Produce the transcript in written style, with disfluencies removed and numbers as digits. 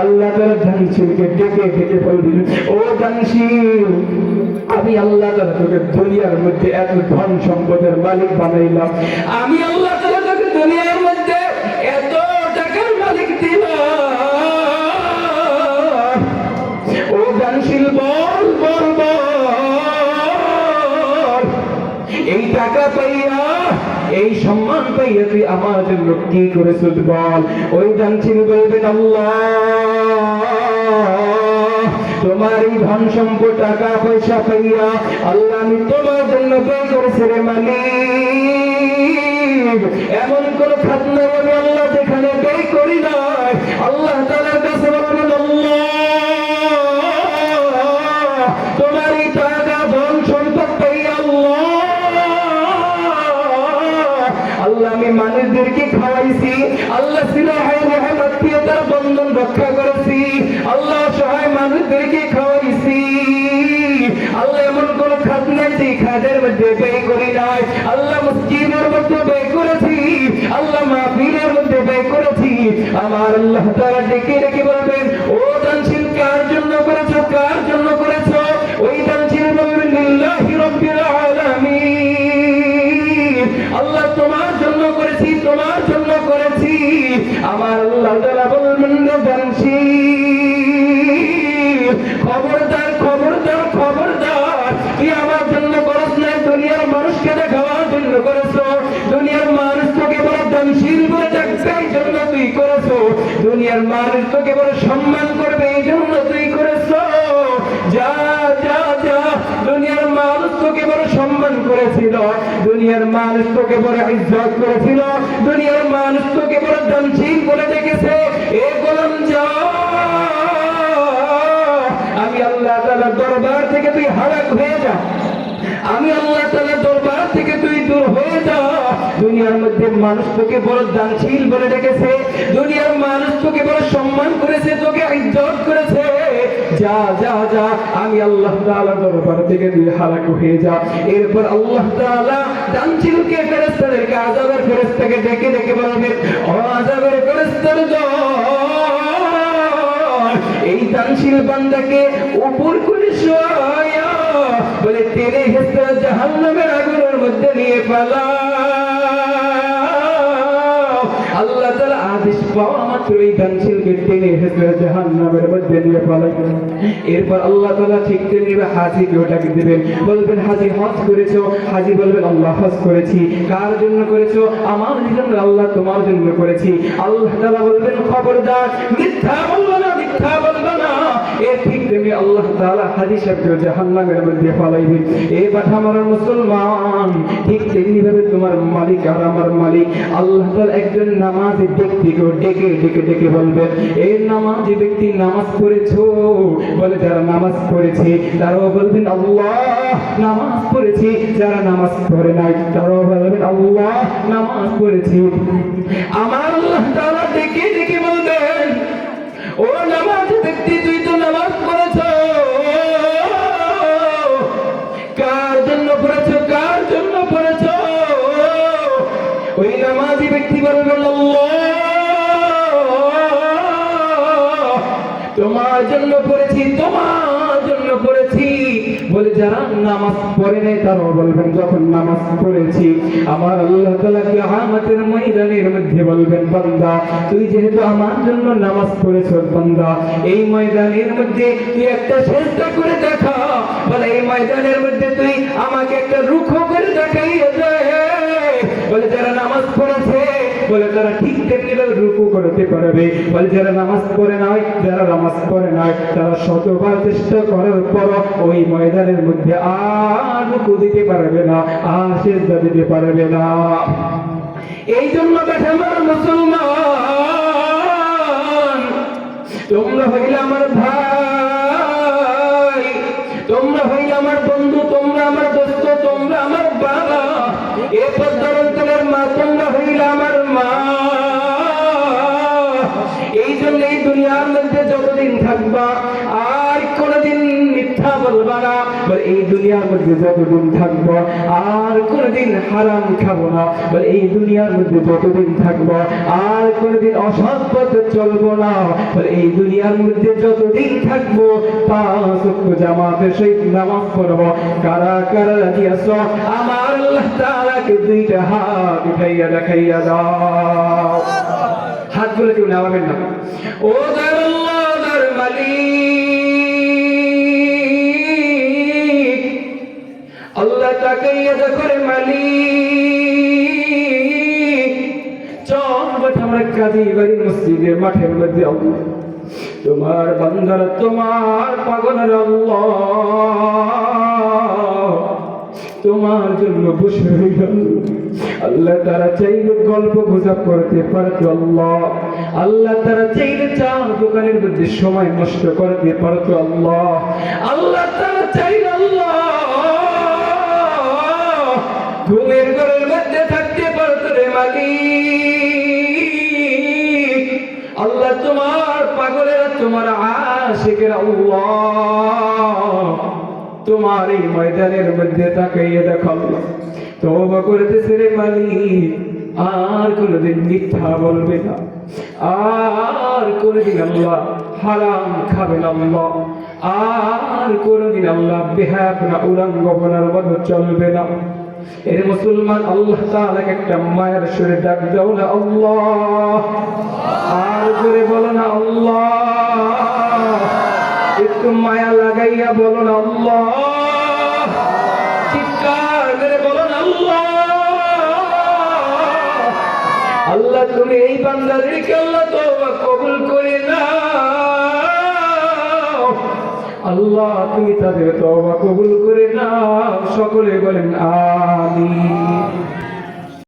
আল্লাহ তাআলা দানশীলকে ডেকে ডেকে বলবেন, ও দানশীল, আমি আল্লাহ তাআলা তোকে দুনিয়ার মধ্যে এত ধন সম্পদের মালিক বানাইলাম, আমি আল্লাহ তাআলা তোকে দুনিয়ার মধ্যে এত টাকার মালিক দিলাম। ও দানশীল, বল বল বল, এই টাকা পাইয়া, এই সম্মান পাইয়া তুই আমার জন্য কি করেছিস বল। ওই দানশীল বলবেন, আল্লাহ, তোমার এই ধন সম্পদ টাকা পয়সা পাইয়া আল্লাহ আমি তোমার জন্য ব্যয় করেছি রে মালিক। এমন কোন খাত নাই আমি আল্লাহ যেখানে ব্যয় করি নাই। আল্লাহ তাআলার কাছে বলবেন, আল্লাহ, তোমার এই টাকা ধন সম্পদ পাইয়া আল্লাহ আমি মানুষদেরকে খাওয়াইছি, আল্লাহ সিলাহের আত্মীয়তার বন্ধন রক্ষা করেছি, আল্লাহ সহায় মানুষদেরকে খাওয়াইছি। আল্লাহ এমন কোন খাত নাই যে খাদের মধ্যে ব্যয় করি নাই। আল্লাহ মসজিদের মধ্যে ব্যয় করেছি, আল্লাহ মাহফিলের মধ্যে ব্যয় করেছি। আমার আল্লাহ তাআলা ডেকে ডেকে বলবেন, ও দানশীল, কার জন্য করেছো, কার জন্য করেছো? ওই দানশীল বলবেন, লিল্লাহি রাব্বিল আলামিন, আল্লাহ তোমার জন্য করেছি, তোমার জন্য করেছি। আমার আল্লাহ তাআলা বলবেন, দানশীল, খবরদার খবরদার খবরদার, তুই আমার জন্য করছ না, দুনিয়ার মানুষকে দেখাবার জন্য করেছো। দুনিয়ার মানুষ তোকে বড় দানশীল বলে ডাকবে, এই জন্য তুই করেছো। দুনিয়ার মানুষ তোকে বড় সম্মান করবে, এই জন্য তুই করেছো। যা যা যা, দুনিয়ার মানুষ তোকে বড় সম্মান করেছিল, দুনিয়ার মানুষ তোকে বড় ইজ্জত করেছিল, দুনিয়ার মানুষ তোকে বড় দানশীল বলে ডেকেছে। এ গোলাম, যা, আমি আল্লাহ তাআলার দরবার থেকে তুই হারাক হয়ে যা, আমি আল্লাহ তাআলার দরবার থেকে তুই দূর হয়ে যা। দুনিয়ার মধ্যে মানুষ তোকে বড় দানশীল বলে ডেকেছে, দুনিয়ার মানুষ তোকে বড় সম্মান করেছে, তোকে ইজ্জত করেছে। যা যা যা, আমি আল্লাহ তাআলার দরবার থেকে তুই হারাক হয়ে যা। এরপর আল্লাহ তাআলা দানশীলকে ফেরেশতাদেরকে, আযাবের ফেরেশতাকে ডেকে ডেকে বলবেন, ও আযাবের ফেরেশতার দল, এই দানশীল বান্দাকে উপর করে শোয়া বলে টেনে হেসে জাহান্নামের আগুনের মধ্যে নিয়ে পালাও। আল্লাহ তাআলা আদেশ পাওয়া মাত্র এই দানশীলকে টেনে হেসে জাহান্নামের মধ্যে নিয়ে পালাই। এরপর আল্লাহ তাআলা ঠিক তেমনিভাবে হাজীকে ডাক দিবেন, বলবেন, হাজী হজ করেছো? হাজী বলবেন, আল্লাহ হজ করেছি। কার জন্য করেছো? আমার জন্য, আল্লাহ তোমার জন্য করেছি। আল্লাহ তাআলা বলবেন, খবরদার, মিথ্যা বলবে না, মিথ্যা বলবে না। এ ঠিক তেমনি আল্লাহ তাআলা হাজী সাহেবকে জাহান্নামের মধ্যে ফালাইবেন। এ পাঠামার মুসলমান, ঠিক তেমনি ভাবে তোমার মালিক আর আমার মালিক আল্লাহ তাআলা একজন নামাজি ব্যক্তিকে ডেকে ডেকে ডেকে বলবেন, এই নামাজি ব্যক্তি নামাজ পড়েছো? বলে, যারা নামাজ পড়েছে তারাও বলবেন, আল্লাহ নামাজ পড়েছি। যারা নামাজ পড়ে নাই তারাও বলবেন, আল্লাহ নামাজ পড়েছি। আমার আল্লাহ তাআলা ডেকে ডেকে বলবেন, ও নামাজি ব্যক্তি, তুই তো নামাজ পড়েছো, কার জন্য পড়েছো, কার জন্য পড়েছো? ওই নামাজি ব্যক্তি বলবেন, আল্লাহ তোমার জন্য পড়েছি, তোমার জন্য পড়েছি। বলে, যারা নামাজ পড়ে নাই তারাও বলবেন, যখন নামাজ পড়েছি। আমার আল্লাহ তাআলা কিয়ামতের ময়দানের মধ্যে বলবেন, বান্দা তুই যেহেতু আমার জন্য নামাজ পড়েছিস, বান্দা এই ময়দানের মধ্যে তুই একটা চেষ্টা করে দেখা। বলে, এই ময়দানের মধ্যে তুই আমাকে একটা রুখো করে দেখাইয়া দে। বলে, যারা নামাজ পড়েছে, বলে তারা ঠিক তেমনি রুকু করতে পারবে। বলে, যারা নামাজ পড়ে নাই, যারা নামাজ পড়ে নাই তারা শতবার চেষ্টা করার পর ওই ময়দানের মধ্যে আর রুকু দিতে পারবে না, আর সিজদা দিতে পারবে না। এই জন্য দেখে আমার মুসলমান, তোমরা হইলে আমার ভাই, তোমরা হইলে আমার বন্ধু, তোমরা আমার দোস্ত, তোমরা আমার বাবা। এ পদ্মার মা, তোমরা হইলে আমার মা। এই জন্য এই দুনিয়ার মধ্যে যতদিন থাকবা আর কোনদিন মিথ্যা বলবা না, বলে এই দুনিয়ার মধ্যে যতদিন থাকবো আর কোনদিন হারাম খাবো না, বলে এই দুনিয়ার মধ্যে যতদিন থাকবো আর কোনদিন অসৎ পথে চলবো না, বলে এই দুনিয়ার মধ্যে যতদিন থাকবো 5 ওয়াক্ত জামাতের সহিত নামাজ পড়বো। কারা কারা রাজি আছো আমার আল্লাহ তাআলাকে দুইটা হাত উঠাইয়া দেখাইয়া দাও। হাতগুলো কেউ নামাবেন না। ও আল্লাহর মালিক, আল্লাহ তাকাইয়া দেখো রে মালিক, চল আমরা কাজী বাড়ির মসজিদের মাঠের মধ্যে তোমার বান্দারা তোমার পাগলের আল্লাহ তোমার জন্য বসে হয়ে গেল। আল্লাহ তারা চাইলে গল্প গুজব করতে পারতো আল্লাহ, আল্লাহ তারা চাইলে চার দোকানের মধ্যে সময় নষ্ট করতে পারতো আল্লাহ, আল্লাহ তারা চাইলে আল্লাহ ঘুমের ঘরের মধ্যে থাকতে পারতো রে মালিক। আল্লাহ তোমার পাগলেরা তোমার আশিকের আল্লাহ তোমার এই ময়দানের মধ্যে তাকাইয়ে দেখো তওবা করতেছে রে মালিক, আর কোনদিন মিথ্যা বলবে না, আর কোনদিন আল্লাহ হারাম খাবে না আল্লাহ, আর কোনদিন আল্লাহ বেহায়াপনা উলঙ্গপনার মধ্যে চলবে না। এর মুসলমান আল্লাহ তাআলাকে একটা মায়ের সুরে ডাক দাও না আল্লাহ, আর জোরে বলো না আল্লাহ, একটু মায়া লাগাইয়া বলো না আল্লাহ, চিৎকার করে বলো না আল্লাহ। আল্লাহ তুমি এই বান্দাদেরকে আল্লাহ তওবা কবুল করে নাও, আল্লাহ তুমি তাদের তওবা কবুল করে নাও। সকলে বলেন আমিন।